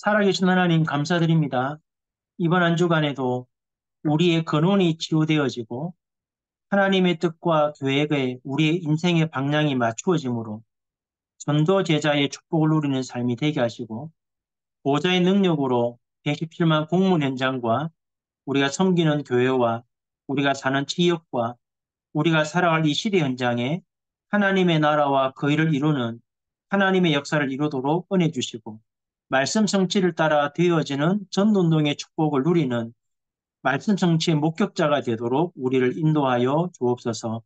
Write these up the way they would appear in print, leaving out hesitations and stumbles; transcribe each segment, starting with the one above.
살아계신 하나님 감사드립니다. 이번 한 주간에도 우리의 근원이 치유되어지고 하나님의 뜻과 계획에 우리의 인생의 방향이 맞추어지므로 전도 제자의 축복을 누리는 삶이 되게 하시고 보좌의 능력으로 117만 공문 현장과 우리가 섬기는 교회와 우리가 사는 지역과 우리가 살아갈 이 시대 현장에 하나님의 나라와 그 일을 이루는 하나님의 역사를 이루도록 은혜 주시고 말씀 성취를 따라 되어지는 전도운동의 축복을 누리는 말씀 성취의 목격자가 되도록 우리를 인도하여 주옵소서.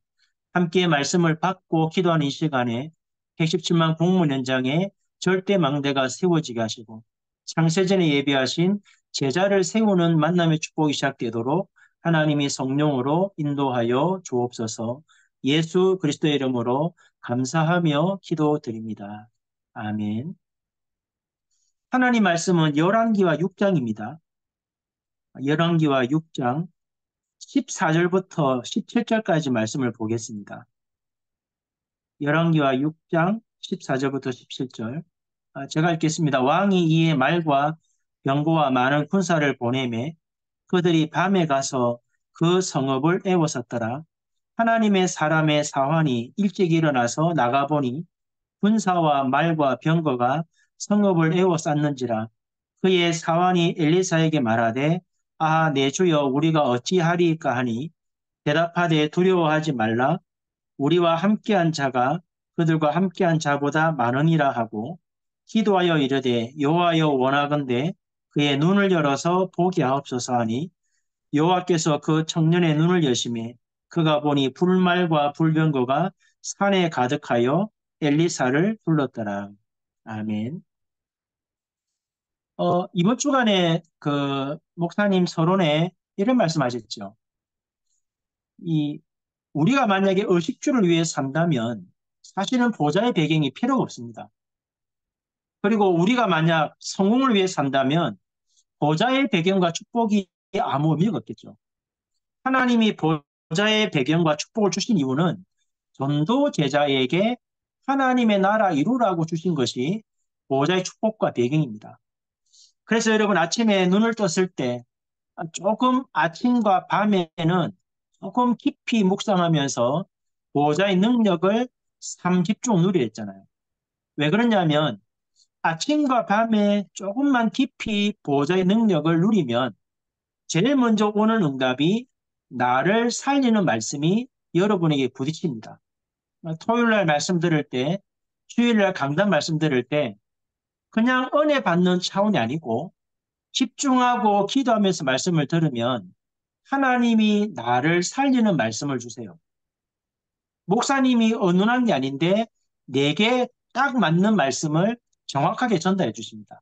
함께 말씀을 받고 기도하는 이 시간에 117만 공문 현장에 절대 망대가 세워지게 하시고 창세전에 예비하신 제자를 세우는 만남의 축복이 시작되도록 하나님이 성령으로 인도하여 주옵소서. 예수 그리스도의 이름으로 감사하며 기도드립니다. 아멘. 하나님 말씀은 열왕기와 6장입니다. 열왕기와 6장 14절부터 17절까지 말씀을 보겠습니다. 열왕기와 6장 14절부터 17절. 제가 읽겠습니다. 왕이 이에 말과 병거와 많은 군사를 보내매 그들이 밤에 가서 그 성읍을 에워쌌더라. 하나님의 사람의 사환이 일찍 일어나서 나가보니 군사와 말과 병거가 성읍을 에워쌌는지라. 그의 사환이 엘리사에게 말하되 내 주여 우리가 어찌하리이까 하니 대답하되 두려워하지 말라. 우리와 함께한 자가 그들과 함께한 자보다 많으니라 하고 기도하여 이르되 여호와여 원하건대 그의 눈을 열어서 보게 하옵소서 하니 여호와께서 그 청년의 눈을 여시매 그가 보니 불말과 불병거가 산에 가득하여 엘리사를 불렀더라. 아멘. 이번 주간에 그 목사님 서론에 이런 말씀하셨죠. 우리가 만약에 의식주를 위해 산다면 사실은 보좌의 배경이 필요가 없습니다. 그리고 우리가 만약 성공을 위해 산다면 보좌의 배경과 축복이 아무 의미가 없겠죠. 하나님이 보좌의 배경과 축복을 주신 이유는 전도 제자에게 하나님의 나라 이루라고 주신 것이 보좌의 축복과 배경입니다. 그래서 여러분 아침에 눈을 떴을 때 조금 아침과 밤에는 조금 깊이 묵상하면서 보호자의 능력을 삼집중 누리려 했잖아요. 왜 그러냐면 아침과 밤에 조금만 깊이 보호자의 능력을 누리면 제일 먼저 오는 응답이 나를 살리는 말씀이 여러분에게 부딪힙니다. 토요일날 말씀 들을 때, 주일날 강단 말씀 들을 때 그냥 은혜 받는 차원이 아니고 집중하고 기도하면서 말씀을 들으면 하나님이 나를 살리는 말씀을 주세요. 목사님이 의논한 게 아닌데 내게 딱 맞는 말씀을 정확하게 전달해 주십니다.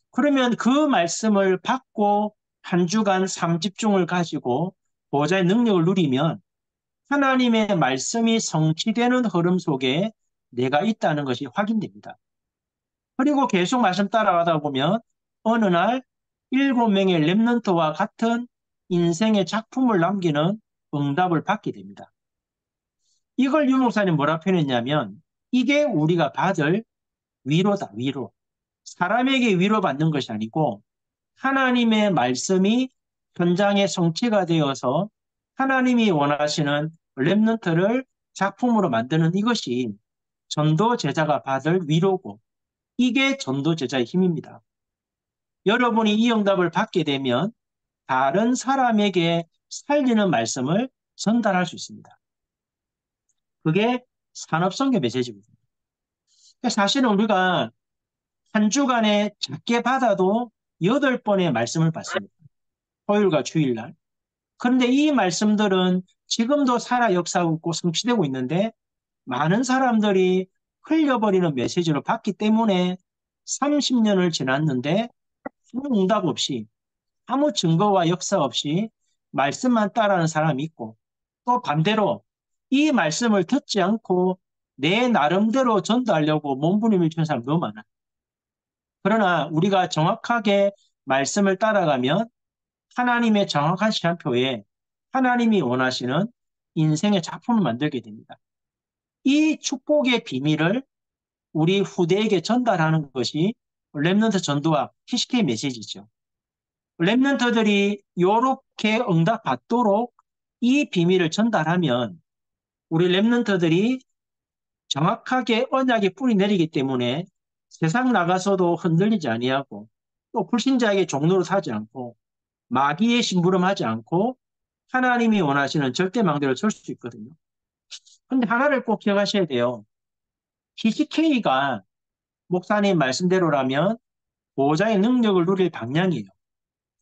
그러면 그 말씀을 받고 한 주간 삶 집중을 가지고 보호자의 능력을 누리면 하나님의 말씀이 성취되는 흐름 속에 내가 있다는 것이 확인됩니다. 그리고 계속 말씀 따라가다 보면 어느 날 7명의 렘넌트와 같은 인생의 작품을 남기는 응답을 받게 됩니다. 이걸 유 목사님 뭐라 표현했냐면 이게 우리가 받을 위로다, 위로. 사람에게 위로받는 것이 아니고 하나님의 말씀이 현장에 성취가 되어서 하나님이 원하시는 렘넌트를 작품으로 만드는 이것이 전도 제자가 받을 위로고 이게 전도 제자의 힘입니다. 여러분이 이 응답을 받게 되면 다른 사람에게 살리는 말씀을 전달할 수 있습니다. 그게 산업선교 메시지입니다. 사실은 우리가 한 주간에 작게 받아도 8번의 말씀을 받습니다. 토요일과 주일날. 그런데 이 말씀들은 지금도 살아 역사하고 성취되고 있는데 많은 사람들이 흘려버리는 메시지를 받기 때문에 30년을 지났는데 아무 응답 없이 아무 증거와 역사 없이 말씀만 따라하는 사람이 있고 또 반대로 이 말씀을 듣지 않고 내 나름대로 전도하려고 몸부림을 치는 사람 너무 많아요. 그러나 우리가 정확하게 말씀을 따라가면 하나님의 정확한 시간표에 하나님이 원하시는 인생의 작품을 만들게 됩니다. 이 축복의 비밀을 우리 후대에게 전달하는 것이 랩넌트 전도와 TCK 메시지죠. 랩넌트들이 이렇게 응답받도록 이 비밀을 전달하면 우리 랩넌트들이 정확하게 언약이 뿌리 내리기 때문에 세상 나가서도 흔들리지 아니하고 또 불신자에게 종로를 사지 않고 마귀의 심부름하지 않고 하나님이 원하시는 절대망대로 설 수 있거든요. 근데 하나를 꼭 기억하셔야 돼요. TCK가 목사님 말씀대로라면 보호자의 능력을 누릴 방향이에요.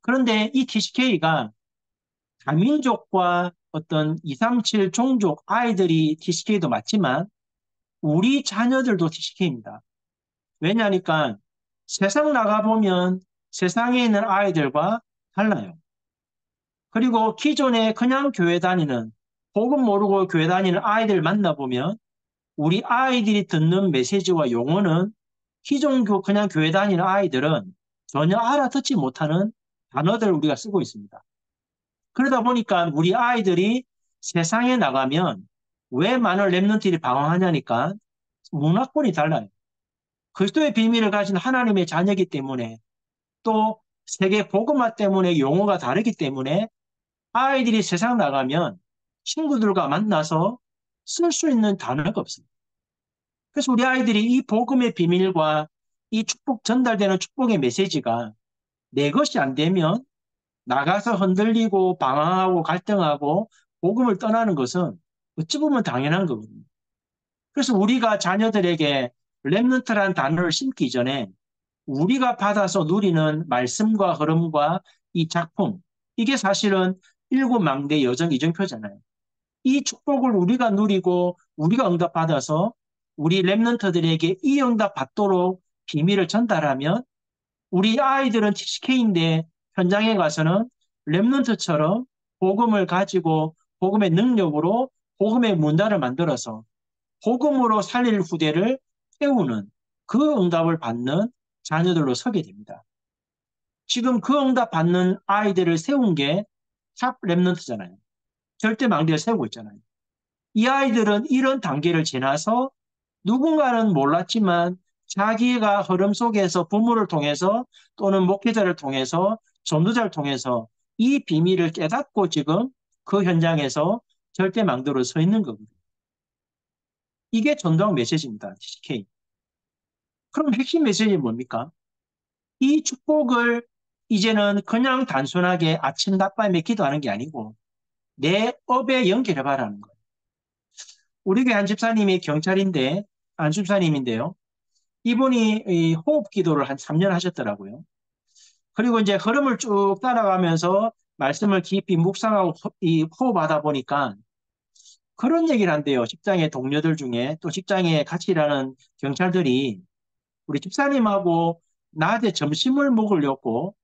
그런데 이 TCK가 다민족과 어떤 237 종족 아이들이 TCK도 맞지만 우리 자녀들도 TCK입니다. 왜냐하니까 세상 나가보면 세상에 있는 아이들과 달라요. 그리고 기존에 그냥 교회 다니는, 복음 모르고 교회 다니는 아이들 만나보면 우리 아이들이 듣는 메시지와 용어는 기존 그냥 교회 다니는 아이들은 전혀 알아듣지 못하는 단어들을 우리가 쓰고 있습니다. 그러다 보니까 우리 아이들이 세상에 나가면 왜 많은 랩런트들이 방황하냐니까 문화권이 달라요. 그리스도의 비밀을 가진 하나님의 자녀이기 때문에 또 세계 복음화 때문에 용어가 다르기 때문에 아이들이 세상 나가면 친구들과 만나서 쓸 수 있는 단어가 없습니다. 그래서 우리 아이들이 이 복음의 비밀과 이 축복 전달되는 축복의 메시지가 내 것이 안 되면 나가서 흔들리고 방황하고 갈등하고 복음을 떠나는 것은 어찌 보면 당연한 거거든요. 그래서 우리가 자녀들에게 렘넌트라는 단어를 심기 전에 우리가 받아서 누리는 말씀과 흐름과 이 작품, 이게 사실은 일곱 망대 여정 이정표잖아요. 이 축복을 우리가 누리고 우리가 응답받아서 우리 렘넌트들에게 이 응답 받도록 비밀을 전달하면 우리 아이들은 TCK인데 현장에 가서는 렘넌트처럼 복음을 가지고 복음의 능력으로 복음의 문화를 만들어서 복음으로 살릴 후대를 깨우는 그 응답을 받는 자녀들로 서게 됩니다. 지금 그 응답 받는 아이들을 세운 게 탑 렘넌트잖아요. 절대 망대를 세우고 있잖아요. 이 아이들은 이런 단계를 지나서 누군가는 몰랐지만 자기가 흐름 속에서 부모를 통해서 또는 목회자를 통해서 전도자를 통해서 이 비밀을 깨닫고 지금 그 현장에서 절대 망대로 서 있는 거거든요. 이게 전도학 메시지입니다. TCK. 그럼 핵심 메시지는 뭡니까? 이 축복을 이제는 그냥 단순하게 아침 낮밤에 기도하는 게 아니고 내 업에 연결해 봐라는 거예요. 우리 교회 한 집사님이 경찰인데, 안 집사님인데요. 이분이 이 호흡 기도를 한 3년 하셨더라고요. 그리고 이제 흐름을 쭉 따라가면서 말씀을 깊이 묵상하고 이 호흡하다 보니까 그런 얘기를 한대요. 직장의 동료들 중에 또 직장에 같이 일하는 경찰들이 우리 집사님하고 낮에 점심을 먹으려고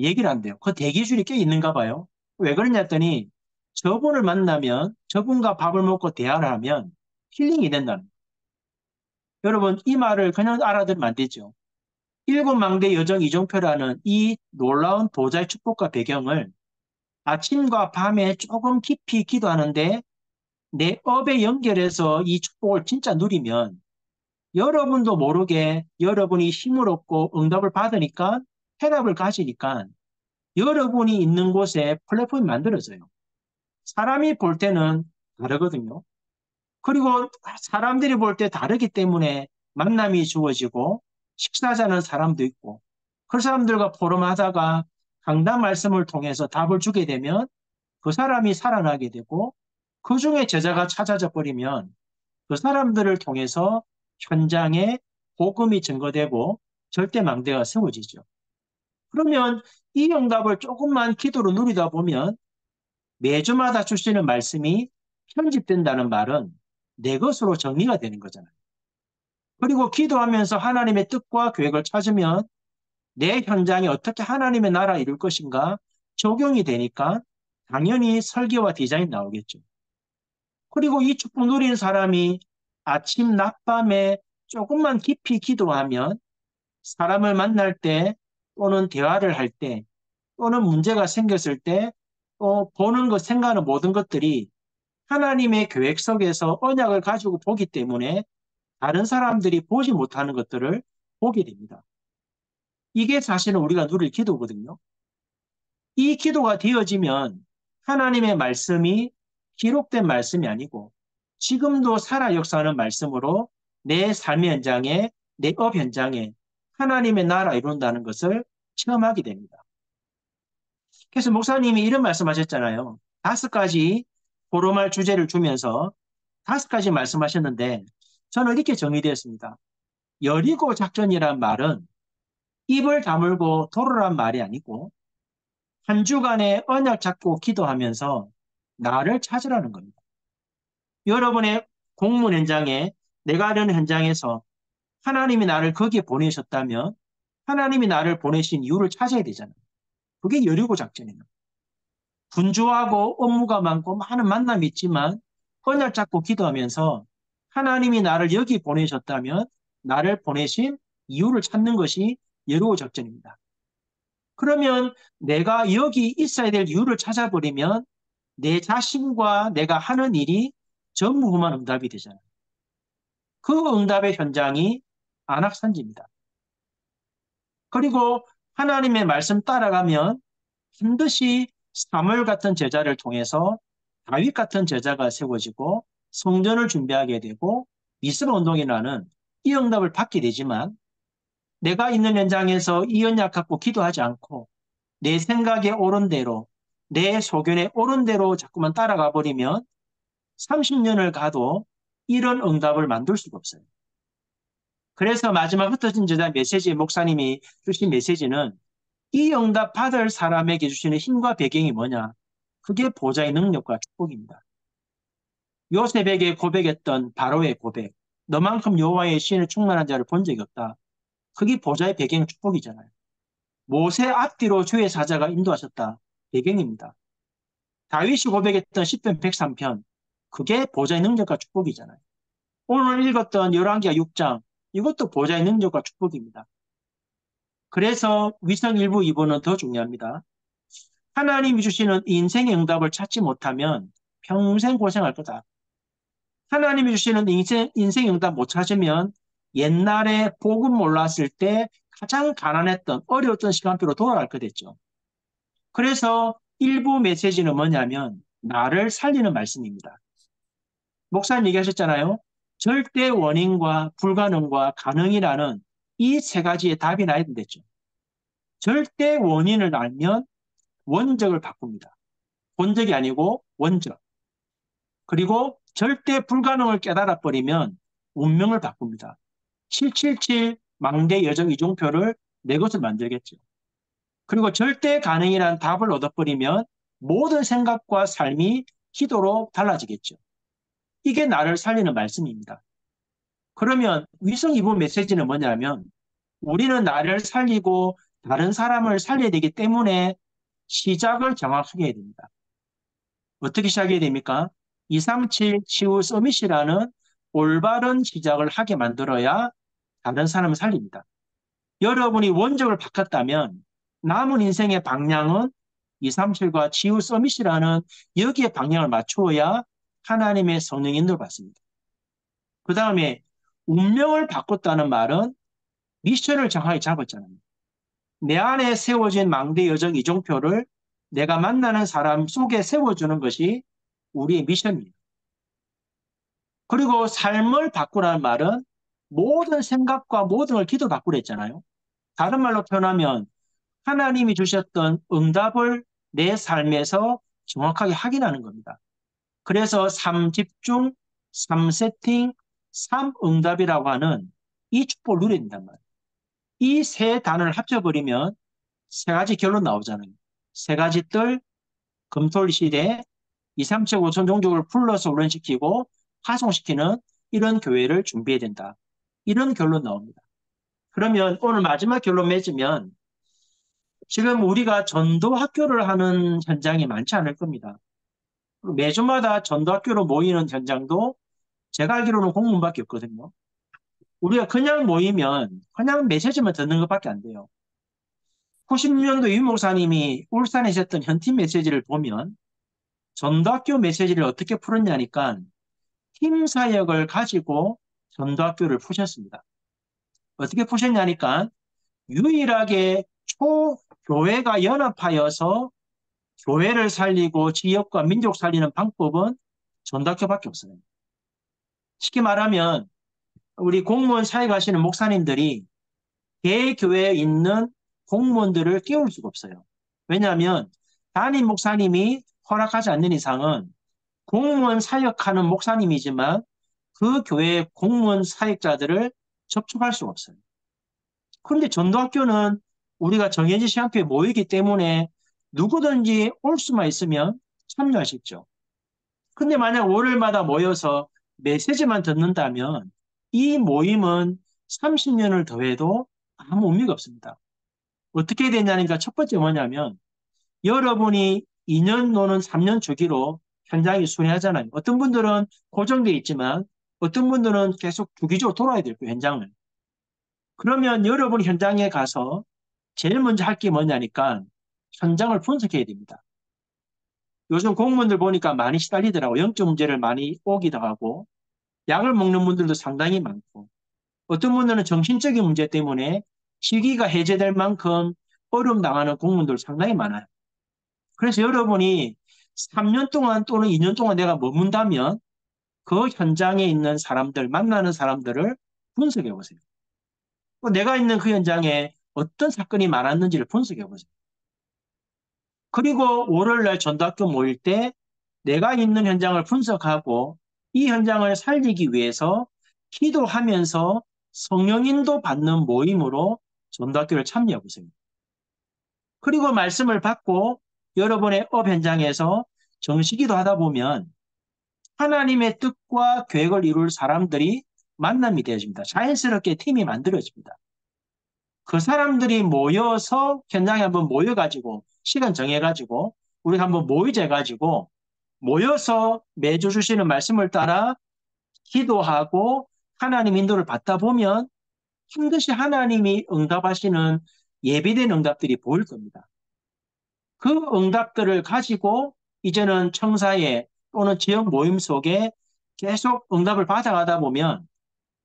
얘기를 한대요. 그 대기줄이 꽤 있는가 봐요. 왜 그러냐 했더니 저분을 만나면 저분과 밥을 먹고 대화를 하면 힐링이 된다는 거예요. 여러분 이 말을 그냥 알아들으면 안 되죠. 일곱 망대 여정 이종표라는 이 놀라운 보좌의 축복과 배경을 아침과 밤에 조금 깊이 기도하는데 내 업에 연결해서 이 축복을 진짜 누리면 여러분도 모르게 여러분이 힘을 얻고 응답을 받으니까 해답을 가지니까 여러분이 있는 곳에 플랫폼이 만들어져요. 사람이 볼 때는 다르거든요. 그리고 사람들이 볼 때 다르기 때문에 만남이 주어지고 식사하자는 사람도 있고 그 사람들과 포럼하다가 강단 말씀을 통해서 답을 주게 되면 그 사람이 살아나게 되고 그 중에 제자가 찾아져 버리면 그 사람들을 통해서 현장에 복음이 증거되고 절대망대가 세워지죠. 그러면 이 응답을 조금만 기도로 누리다 보면 매주마다 주시는 말씀이 편집된다는 말은 내 것으로 정리가 되는 거잖아요. 그리고 기도하면서 하나님의 뜻과 계획을 찾으면 내 현장에 어떻게 하나님의 나라 이룰 것인가 적용이 되니까 당연히 설계와 디자인 나오겠죠. 그리고 이 축복 누리는 사람이 아침, 낮밤에 조금만 깊이 기도하면 사람을 만날 때 또는 대화를 할 때 또는 문제가 생겼을 때 보는 것, 생각하는 모든 것들이 하나님의 계획 속에서 언약을 가지고 보기 때문에 다른 사람들이 보지 못하는 것들을 보게 됩니다. 이게 사실은 우리가 누릴 기도거든요. 이 기도가 되어지면 하나님의 말씀이 기록된 말씀이 아니고 지금도 살아 역사하는 말씀으로 내 삶의 현장에, 내 업 현장에 하나님의 나라 이룬다는 것을 체험하게 됩니다. 그래서 목사님이 이런 말씀하셨잖아요. 5가지 포럼할 주제를 주면서 5가지 말씀하셨는데 저는 이렇게 정의되었습니다. 여리고 작전이란 말은 입을 다물고 돌으란 말이 아니고 한 주간의 언약 잡고 기도하면서 나를 찾으라는 겁니다. 여러분의 공문 현장에 내가 하려는 현장에서 하나님이 나를 거기에 보내셨다면 하나님이 나를 보내신 이유를 찾아야 되잖아요. 그게 여리고 작전이에요. 분주하고 업무가 많고 많은 만남이 있지만 언약 잡고 기도하면서 하나님이 나를 여기 보내셨다면 나를 보내신 이유를 찾는 것이 여리고 작전입니다. 그러면 내가 여기 있어야 될 이유를 찾아버리면 내 자신과 내가 하는 일이 전무후무한 응답이 되잖아요. 그 응답의 현장이 안악산지입니다. 그리고 하나님의 말씀 따라가면 반드시 사무엘 같은 제자를 통해서 다윗 같은 제자가 세워지고 성전을 준비하게 되고 미스바 운동이라는 이 응답을 받게 되지만 내가 있는 현장에서 이 언약 갖고 기도하지 않고 내 생각에 옳은 대로 내 소견에 옳은 대로 자꾸만 따라가 버리면 30년을 가도 이런 응답을 만들 수가 없어요. 그래서 마지막 흩어진 제자 메시지 목사님이 주신 메시지는 이 응답 받을 사람에게 주시는 힘과 배경이 뭐냐? 그게 보좌의 능력과 축복입니다. 요셉에게 고백했던 바로의 고백. 너만큼 여호와의 신을 충만한 자를 본 적이 없다. 그게 보좌의 배경 축복이잖아요. 모세 앞뒤로 주의 사자가 인도하셨다. 배경입니다. 다윗이 고백했던 시편 103편. 그게 보좌의 능력과 축복이잖아요. 오늘 읽었던 열왕기하 6장. 이것도 보좌의 능력과 축복입니다. 그래서 위성 1부, 2부는 더 중요합니다. 하나님이 주시는 인생의 응답을 찾지 못하면 평생 고생할 거다. 하나님이 주시는 인생 응답 못 찾으면 옛날에 복음 몰랐을 때 가장 가난했던 어려웠던 시간표로 돌아갈 거 됐죠. 그래서 일부 메시지는 뭐냐면 나를 살리는 말씀입니다. 목사님 얘기하셨잖아요. 절대 원인과 불가능과 가능이라는 이 3가지의 답이 나야 된댔죠. 절대 원인을 알면 원적을 바꿉니다. 본적이 아니고 원적. 그리고 절대 불가능을 깨달아 버리면 운명을 바꿉니다. 777 망대 여정 이종표를 내 것을 만들겠죠. 그리고 절대 가능이라는 답을 얻어버리면 모든 생각과 삶이 기도로 달라지겠죠. 이게 나를 살리는 말씀입니다. 그러면 위성 2부 메시지는 뭐냐면 우리는 나를 살리고 다른 사람을 살려야 되기 때문에 시작을 정확하게 해야 됩니다. 어떻게 시작해야 됩니까? 237 치유 서밋이라는 올바른 시작을 하게 만들어야 다른 사람을 살립니다. 여러분이 원적을 바꿨다면 남은 인생의 방향은 237과 치유 서밋이라는 여기에 방향을 맞추어야 하나님의 성령 인도를 받습니다. 그 다음에 운명을 바꿨다는 말은 미션을 정확히 잡았잖아요. 내 안에 세워진 망대 여정 이종표를 내가 만나는 사람 속에 세워주는 것이 우리의 미션입니다. 그리고 삶을 바꾸라는 말은 모든 생각과 모든 걸 기도 바꾸라 했잖아요. 다른 말로 표현하면 하나님이 주셨던 응답을 내 삶에서 정확하게 확인하는 겁니다. 그래서 3집중, 3세팅, 3응답이라고 하는 이 축복을 누려야 된단 말이에요. 이 3단어를 합쳐버리면 3가지 결론 나오잖아요. 3가지 뜰, 금토일시대, 2, 3차 5천 종족을 불러서 훈련시키고 파송시키는 이런 교회를 준비해야 된다. 이런 결론 나옵니다. 그러면 오늘 마지막 결론 맺으면 지금 우리가 전도 학교를 하는 현장이 많지 않을 겁니다. 매주마다 전도 학교로 모이는 현장도 제가 알기로는 공문밖에 없거든요. 우리가 그냥 모이면 그냥 메시지만 듣는 것밖에 안 돼요. 90년도 유 목사님이 울산에 있었던 현팀 메시지를 보면 전도학교 메시지를 어떻게 풀었냐니까 팀 사역을 가지고 전도학교를 푸셨습니다. 어떻게 푸셨냐니까 유일하게 초교회가 연합하여서 교회를 살리고 지역과 민족 살리는 방법은 전도학교밖에 없어요. 쉽게 말하면 우리 공무원 사역하시는 목사님들이 개교회에 있는 공무원들을 끼울 수가 없어요. 왜냐하면 담임 목사님이 허락하지 않는 이상은 공무원 사역하는 목사님이지만 그 교회의 공무원 사역자들을 접촉할 수가 없어요. 그런데 전도학교는 우리가 정해진 시간표에 모이기 때문에 누구든지 올 수만 있으면 참여할 수 있죠. 근데 만약 월요일마다 모여서 메시지만 듣는다면 이 모임은 30년을 더해도 아무 의미가 없습니다. 어떻게 되냐니까 첫 번째 뭐냐면 여러분이 2년 노는 3년 주기로 현장이 순회하잖아요. 어떤 분들은 고정되어 있지만 어떤 분들은 계속 주기적으로 돌아야 될 거예요, 현장을. 그러면 여러분 현장에 가서 제일 먼저 할 게 뭐냐니까 현장을 분석해야 됩니다. 요즘 공무원들 보니까 많이 시달리더라고. 영적 문제를 많이 오기도 하고 약을 먹는 분들도 상당히 많고 어떤 분들은 정신적인 문제 때문에 시기가 해제될 만큼 어려움 당하는 공무원들 상당히 많아요. 그래서 여러분이 3년 동안 또는 2년 동안 내가 머문다면 그 현장에 있는 사람들, 만나는 사람들을 분석해 보세요. 내가 있는 그 현장에 어떤 사건이 많았는지를 분석해 보세요. 그리고 월요일날 전도학교 모일 때 내가 있는 현장을 분석하고 이 현장을 살리기 위해서 기도하면서 성령인도 받는 모임으로 전도학교를 참여해 보세요. 그리고 말씀을 받고 여러분의 업 현장에서 정식기도 하다 보면 하나님의 뜻과 계획을 이룰 사람들이 만남이 되어집니다. 자연스럽게 팀이 만들어집니다. 그 사람들이 모여서 현장에 한번 모여가지고 시간 정해가지고 우리가 한번 모이자 해가지고 모여서 매주 주시는 말씀을 따라 기도하고 하나님 인도를 받다 보면 힘듯이 하나님이 응답하시는 예비된 응답들이 보일 겁니다. 그 응답들을 가지고 이제는 청사에 또는 지역 모임 속에 계속 응답을 받아가다 보면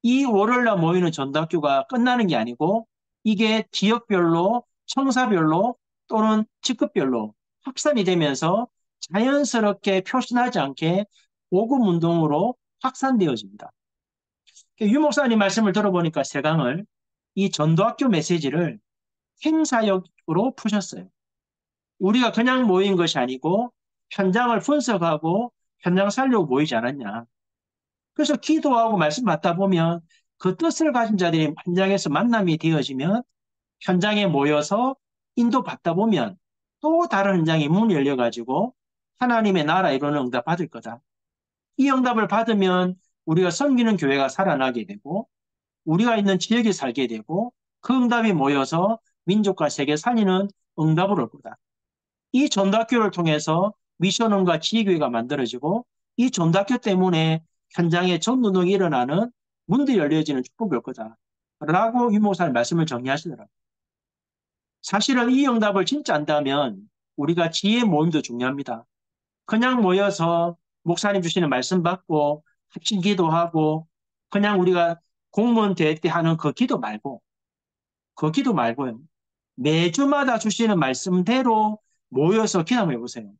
이 월요일날 모이는 전도학교가 끝나는 게 아니고 이게 지역별로 청사별로 또는 직급별로 확산이 되면서 자연스럽게 표시나지 않게 복음 운동으로 확산되어집니다. 유 목사님 말씀을 들어보니까 세강을 이 전도학교 메시지를 행사역으로 푸셨어요. 우리가 그냥 모인 것이 아니고 현장을 분석하고 현장 살려고 모이지 않았냐. 그래서 기도하고 말씀 받다 보면 그 뜻을 가진 자들이 현장에서 만남이 되어지면 현장에 모여서 인도받다 보면 또 다른 현장에 문이 열려가지고 하나님의 나라 이루는 응답 받을 거다. 이 응답을 받으면 우리가 섬기는 교회가 살아나게 되고 우리가 있는 지역에 살게 되고 그 응답이 모여서 민족과 세계 살리는 응답을 올 거다. 이 전도학교를 통해서 미션원과 지휘교회가 만들어지고 이 전도학교 때문에 현장에 전도능이 일어나는 문들이 열려지는 축복이 올 거다. 라고 유 목사님 말씀을 정리하시더라고요. 사실은 이 응답을 진짜 안다면 우리가 지혜 모임도 중요합니다. 그냥 모여서 목사님 주시는 말씀 받고 합심 기도하고 그냥 우리가 공무원 될 때 하는 그 기도 말고요. 매주마다 주시는 말씀대로 모여서 기도해 보세요.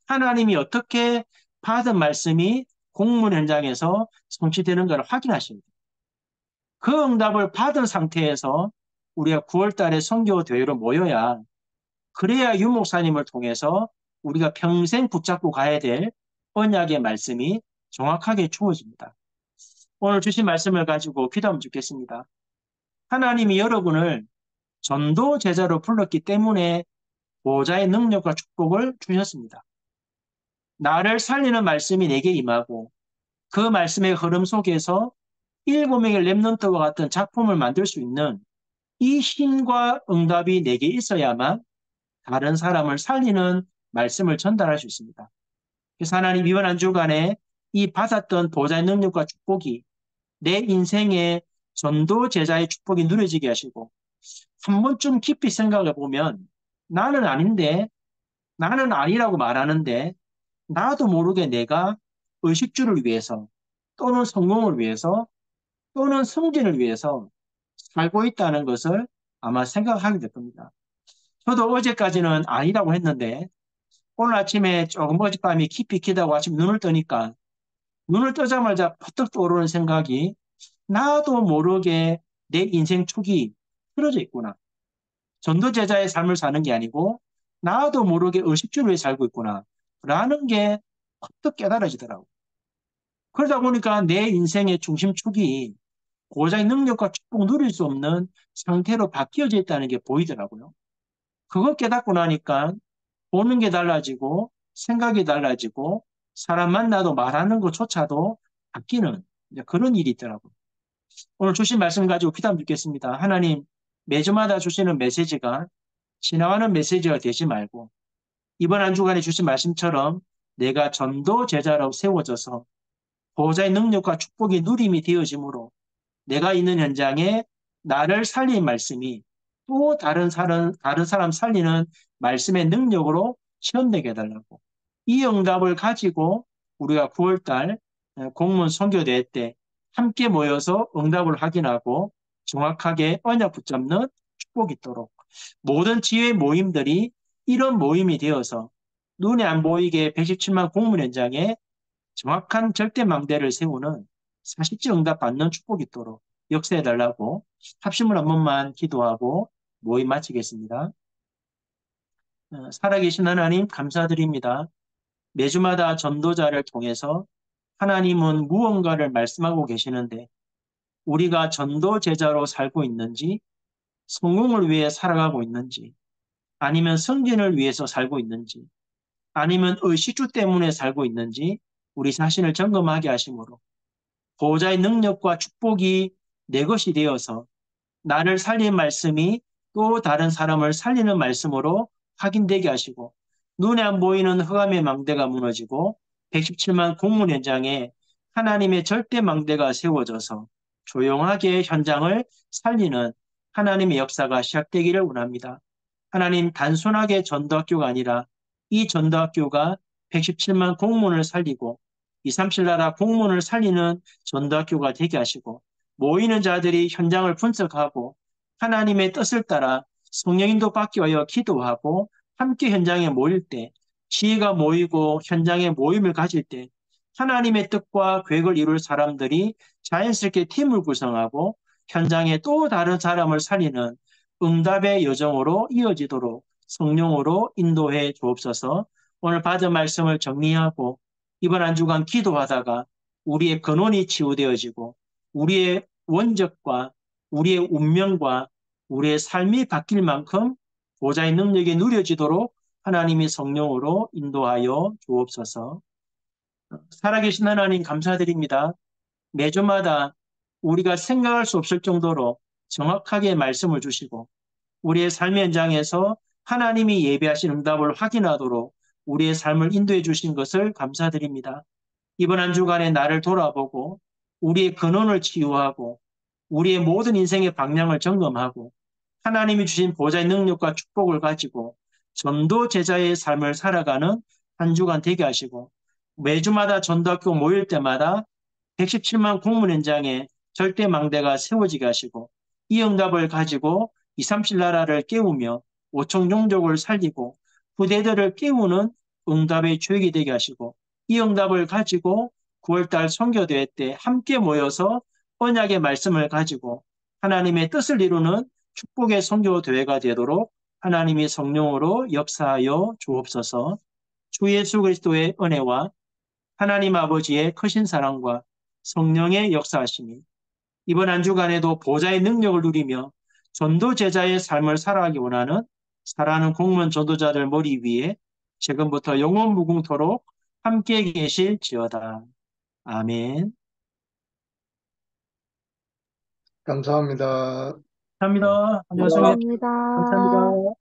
하나님이 어떻게 받은 말씀이 공문 현장에서 성취되는가를 확인하셔야 돼요. 그 응답을 받은 상태에서 우리가 9월 달에 선교 대회로 모여야 그래야 유 목사님을 통해서 우리가 평생 붙잡고 가야 될 언약의 말씀이 정확하게 주어집니다. 오늘 주신 말씀을 가지고 기도하면 좋겠습니다. 하나님이 여러분을 전도 제자로 불렀기 때문에 보호자의 능력과 축복을 주셨습니다. 나를 살리는 말씀이 내게 임하고 그 말씀의 흐름 속에서 7명의 렘넌트와 같은 작품을 만들 수 있는 이 힘과 응답이 내게 있어야만 다른 사람을 살리는 말씀을 전달할 수 있습니다. 그래서 하나님 이번 한 주간에 이 받았던 보호자의 능력과 축복이 내 인생의 전도 제자의 축복이 누려지게 하시고 한 번쯤 깊이 생각해 보면 나는 아닌데 나는 아니라고 말하는데 나도 모르게 내가 의식주를 위해서 또는 성공을 위해서 또는 승진을 위해서 살고 있다는 것을 아마 생각하게 될 겁니다. 저도 어제까지는 아니라고 했는데 오늘 아침에 조금 어젯밤에 깊이 기다고 아침 눈을 뜨니까 눈을 뜨자마자 퍼뜩 떠오르는 생각이 나도 모르게 내 인생 축이 틀어져 있구나. 전도제자의 삶을 사는 게 아니고 나도 모르게 의식주를 위해 살고 있구나. 라는 게 퍼뜩 깨달아지더라고. 그러다 보니까 내 인생의 중심축이 고자의 능력과 축복 누릴 수 없는 상태로 바뀌어져 있다는 게 보이더라고요. 그거 깨닫고 나니까 보는 게 달라지고 생각이 달라지고 사람 만나도 말하는 것조차도 바뀌는 그런 일이 있더라고요. 오늘 주신 말씀 가지고 기도 드리겠습니다. 하나님, 매주마다 주시는 메시지가 지나가는 메시지가 되지 말고 이번 한 주간에 주신 말씀처럼 내가 전도 제자로 세워져서 보호자의 능력과 축복이 누림이 되어지므로 내가 있는 현장에 나를 살린 말씀이 또 다른 사람 살리는 말씀의 능력으로 체험되게 해달라고. 이 응답을 가지고 우리가 9월달 공문 선교대회 때 함께 모여서 응답을 확인하고 정확하게 언약 붙잡는 축복이 있도록 모든 지회 모임들이 이런 모임이 되어서 눈에 안 보이게 117만 공문 현장에 정확한 절대망대를 세우는 사실적 응답 받는 축복이 있도록 역사해달라고 합심을 한 번만 기도하고 모임 마치겠습니다. 살아계신 하나님 감사드립니다. 매주마다 전도자를 통해서 하나님은 무언가를 말씀하고 계시는데 우리가 전도 제자로 살고 있는지 성공을 위해 살아가고 있는지 아니면 승진을 위해서 살고 있는지 아니면 의식주 때문에 살고 있는지 우리 자신을 점검하게 하심으로 보호자의 능력과 축복이 내 것이 되어서 나를 살린 말씀이 또 다른 사람을 살리는 말씀으로 확인되게 하시고 눈에 안 보이는 흑암의 망대가 무너지고 117만 공문 현장에 하나님의 절대 망대가 세워져서 조용하게 현장을 살리는 하나님의 역사가 시작되기를 원합니다. 하나님 단순하게 전도학교가 아니라 이 전도학교가 117만 공문을 살리고 237 나라 공문을 살리는 전도학교가 되게 하시고 모이는 자들이 현장을 분석하고 하나님의 뜻을 따라 성령인도 받기 위하여 기도하고 함께 현장에 모일 때 지혜가 모이고 현장에 모임을 가질 때 하나님의 뜻과 계획을 이룰 사람들이 자연스럽게 팀을 구성하고 현장에 또 다른 사람을 살리는 응답의 여정으로 이어지도록 성령으로 인도해 주옵소서. 오늘 받은 말씀을 정리하고 이번 한 주간 기도하다가 우리의 근원이 치유되어지고 우리의 원적과 우리의 운명과 우리의 삶이 바뀔 만큼 보좌의 능력이 누려지도록 하나님이 성령으로 인도하여 주옵소서. 살아계신 하나님 감사드립니다. 매주마다 우리가 생각할 수 없을 정도로 정확하게 말씀을 주시고 우리의 삶의 현장에서 하나님이 예비하신 응답을 확인하도록 우리의 삶을 인도해 주신 것을 감사드립니다. 이번 한 주간에 나를 돌아보고 우리의 근원을 치유하고 우리의 모든 인생의 방향을 점검하고 하나님이 주신 보좌의 능력과 축복을 가지고 전도 제자의 삶을 살아가는 한 주간 되게 하시고 매주마다 전도학교 모일 때마다 117만 공문 현장에 절대 망대가 세워지게 하시고 이 응답을 가지고 237 나라를 깨우며 오청 종족을 살리고 후대들을 깨우는 응답의 주역이 되게 하시고 이 응답을 가지고 9월달 선교대회 때 함께 모여서 언약의 말씀을 가지고 하나님의 뜻을 이루는 축복의 선교대회가 되도록 하나님이 성령으로 역사하여 주옵소서. 주 예수 그리스도의 은혜와 하나님 아버지의 크신 사랑과 성령의 역사하심이 이번 한 주간에도 보좌의 능력을 누리며 전도 제자의 삶을 살아가기 원하는 사랑하는 공무원 전도자들 머리 위에 지금부터 영원 무궁토록 함께 계실지어다. 아멘. 감사합니다. 네. 감사합니다. 안녕하세요. 감사합니다. 감사합니다. 감사합니다.